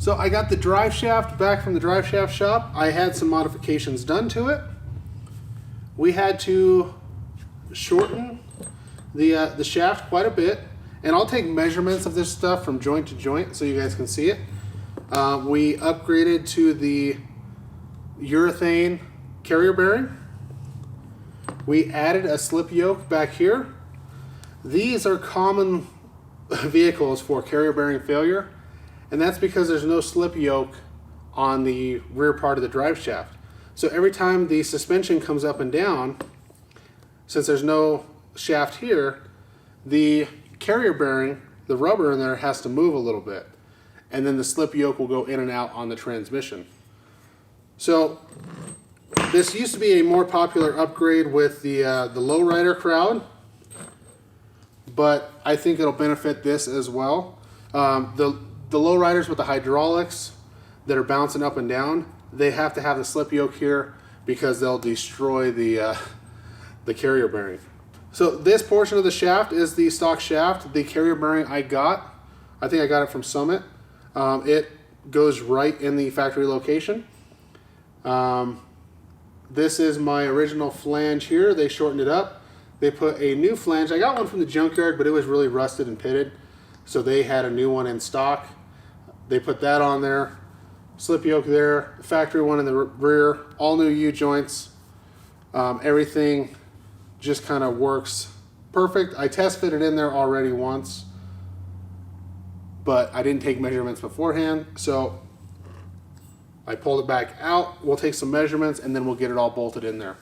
So I got the drive shaft back from the Driveshaft shop. I had some modifications done to it. We had to shorten the shaft quite a bit, and I'll take measurements of this stuff from joint to joint so you guys can see it. We upgraded to the urethane carrier bearing. We added a slip yoke back here. These are common vehicles for carrier bearing failure, and that's because there's no slip yoke on the rear part of the drive shaft. So every time the suspension comes up and down, since there's no shaft here, the carrier bearing, the rubber in there, has to move a little bit, and then the slip yoke will go in and out on the transmission. So this used to be a more popular upgrade with the lowrider crowd, but I think it'll benefit this as well. The lowriders with the hydraulics that are bouncing up and down, they have to have the slip yoke here because they'll destroy the carrier bearing. So this portion of the shaft is the stock shaft. The carrier bearing I think I got it from Summit. It goes right in the factory location. This is my original flange here. They shortened it up. They put a new flange. I got one from the junkyard, but it was really rusted and pitted, so they had a new one in stock. They put that on there. Slip yoke there, factory one in the rear, all new U-joints. Everything just kind of works perfect. I test fitted in there already once, but I didn't take measurements beforehand, so I pulled it back out. We'll take some measurements and then we'll get it all bolted in there.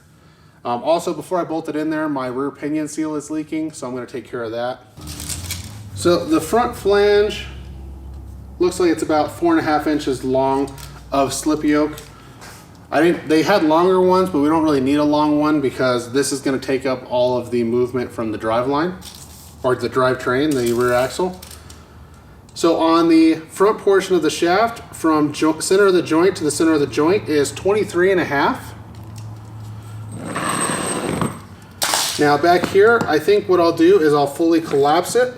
Also, before I bolt it in there, my rear pinion seal is leaking, so I'm going to take care of that. So the front flange looks like it's about 4.5 inches long of slip yoke. They had longer ones, but we don't really need a long one because this is going to take up all of the movement from the drive line, or the drivetrain, the rear axle. So on the front portion of the shaft, from center of the joint to the center of the joint is 23.5. Now back here, I think what I'll do is I'll fully collapse it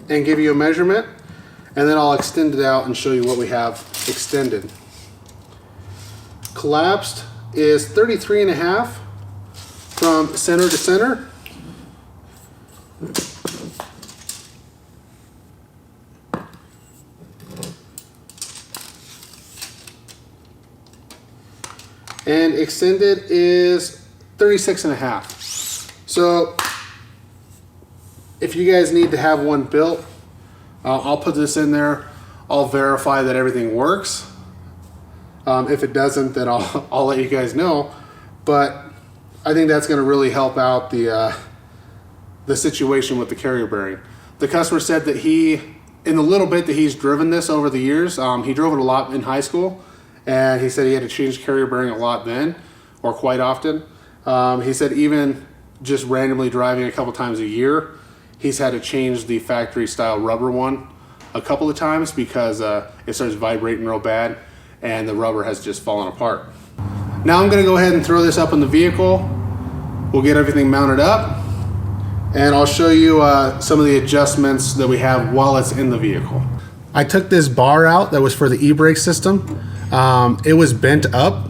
and give you a measurement, and then I'll extend it out and show you what we have extended. Collapsed is 33.5 from center to center. And extended is 36.5. So if you guys need to have one built, I'll put this in there. I'll verify that everything works. If it doesn't, then I'll let you guys know. But I think that's going to really help out the situation with the carrier bearing. The customer said that in the little bit that he's driven this over the years, he drove it a lot in high school, and he said he had to change carrier bearing a lot then, or quite often. He said even just randomly driving a couple times a year, he's had to change the factory style rubber one a couple of times because it starts vibrating real bad and the rubber has just fallen apart. Now I'm going to go ahead and throw this up in the vehicle. We'll get everything mounted up and I'll show you some of the adjustments that we have while it's in the vehicle. I took this bar out that was for the e-brake system. It was bent up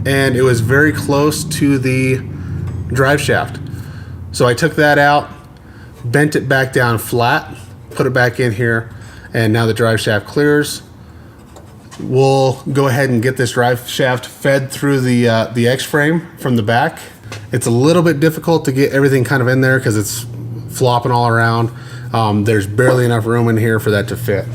and it was very close to the drive shaft. So I took that out, bent it back down flat, put it back in here, and now the drive shaft clears. We'll go ahead and get this drive shaft fed through the X-frame from the back. It's a little bit difficult to get everything kind of in there because it's flopping all around. There's barely enough room in here for that to fit.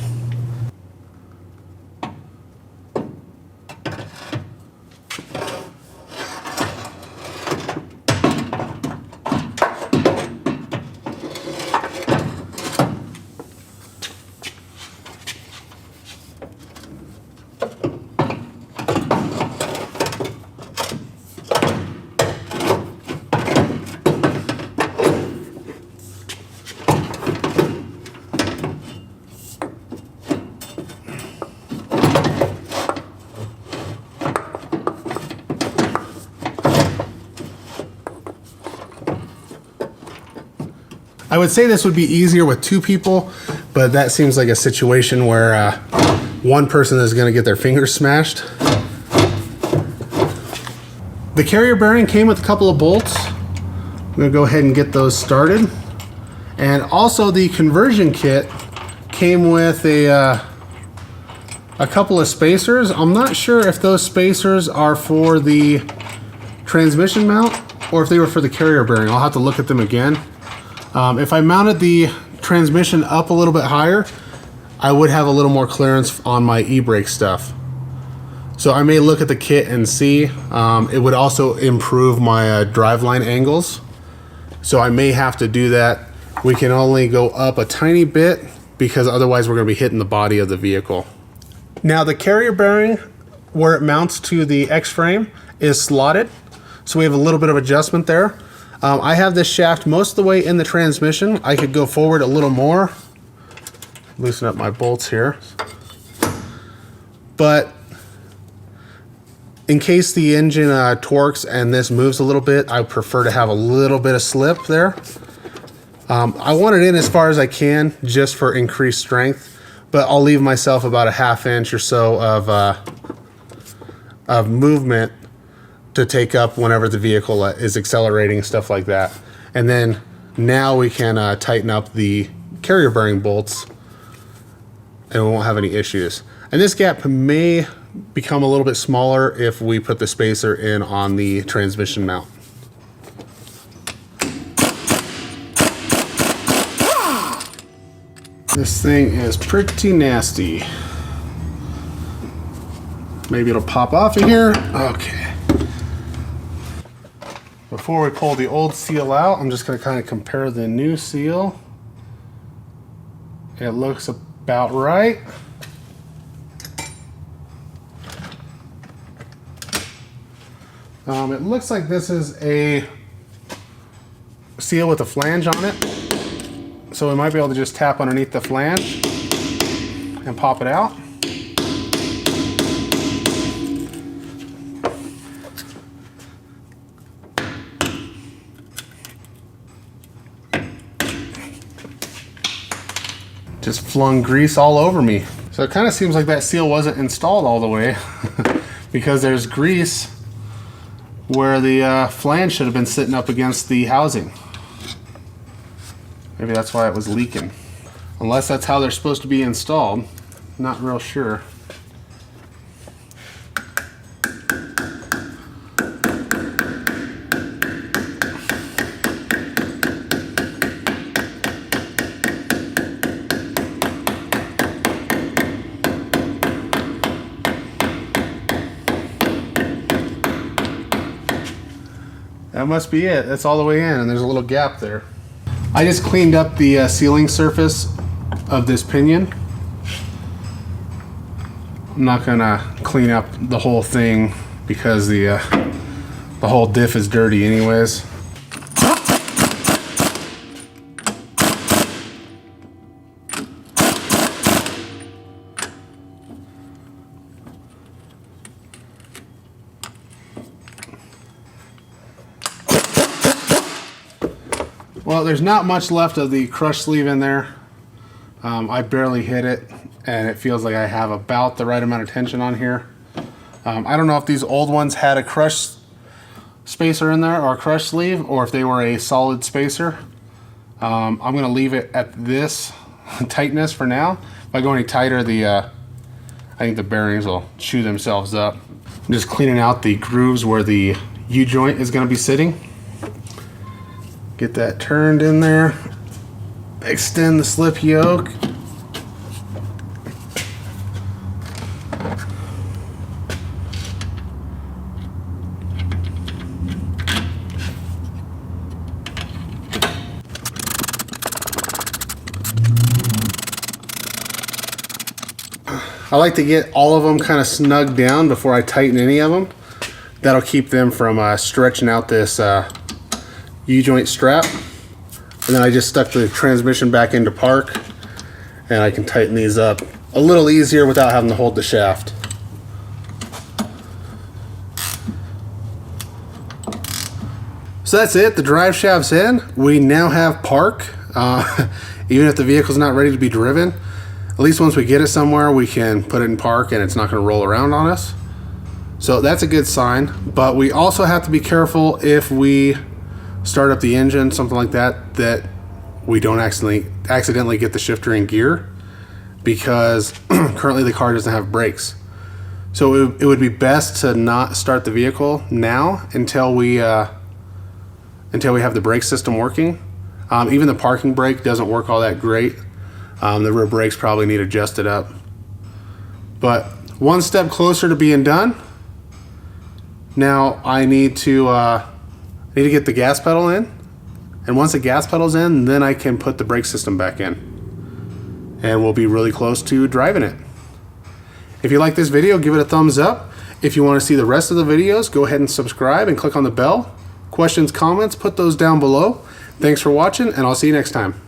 I would say this would be easier with two people, but that seems like a situation where one person is going to get their fingers smashed. The carrier bearing came with a couple of bolts. I'm going to go ahead and get those started. And also the conversion kit came with a couple of spacers. I'm not sure if those spacers are for the transmission mount or if they were for the carrier bearing. I'll have to look at them again. If I mounted the transmission up a little bit higher, I would have a little more clearance on my e-brake stuff. So I may look at the kit and see. It would also improve my driveline angles. So I may have to do that. We can only go up a tiny bit because otherwise we're going to be hitting the body of the vehicle. Now the carrier bearing where it mounts to the X-frame is slotted. So we have a little bit of adjustment there. I have this shaft most of the way in the transmission. I could go forward a little more. Loosen up my bolts here. But in case the engine torques and this moves a little bit, I prefer to have a little bit of slip there. I want it in as far as I can just for increased strength, but I'll leave myself about a ½ inch or so of movement to take up whenever the vehicle is accelerating, stuff like that. And then now we can tighten up the carrier bearing bolts and we won't have any issues. And this gap may become a little bit smaller if we put the spacer in on the transmission mount. This thing is pretty nasty. Maybe it'll pop off of here. Okay. Before we pull the old seal out, I'm just going to kind of compare the new seal. It looks about right. It looks like this is a seal with a flange on it. So we might be able to just tap underneath the flange and pop it out. Just flung grease all over me. So it kind of seems like that seal wasn't installed all the way because there's grease where the flange should have been sitting up against the housing. Maybe that's why it was leaking. Unless that's how they're supposed to be installed. Not real sure. That must be it. That's all the way in, and there's a little gap there. I just cleaned up the sealing surface of this pinion. I'm not gonna clean up the whole thing because the whole diff is dirty anyways. Well, there's not much left of the crush sleeve in there. I barely hit it, and it feels like I have about the right amount of tension on here. I don't know if these old ones had a crush spacer in there or a crush sleeve, or if they were a solid spacer. I'm going to leave it at this tightness for now. If I go any tighter, I think the bearings will chew themselves up. I'm just cleaning out the grooves where the U-joint is going to be sitting. Get that turned in there. Extend the slip yoke. I like to get all of them kind of snug down before I tighten any of them. That'll keep them from stretching out this U-joint strap. And then I just stuck the transmission back into park, and I can tighten these up a little easier without having to hold the shaft. So that's it, the drive shaft's in. We now have park, even if the vehicle's not ready to be driven. At least once we get it somewhere, we can put it in park and it's not going to roll around on us. So that's a good sign. But we also have to be careful if we start up the engine, something like that, that we don't accidentally get the shifter in gear, because currently the car doesn't have brakes. So it would be best to not start the vehicle now until we have the brake system working. Even the parking brake doesn't work all that great. The rear brakes probably need adjusted up. But one step closer to being done. Now I need to get the gas pedal in, and once the gas pedal's in, then I can put the brake system back in, and we'll be really close to driving it. If you like this video, give it a thumbs up. If you want to see the rest of the videos, go ahead and subscribe and click on the bell. Questions, comments, put those down below. Thanks for watching, and I'll see you next time.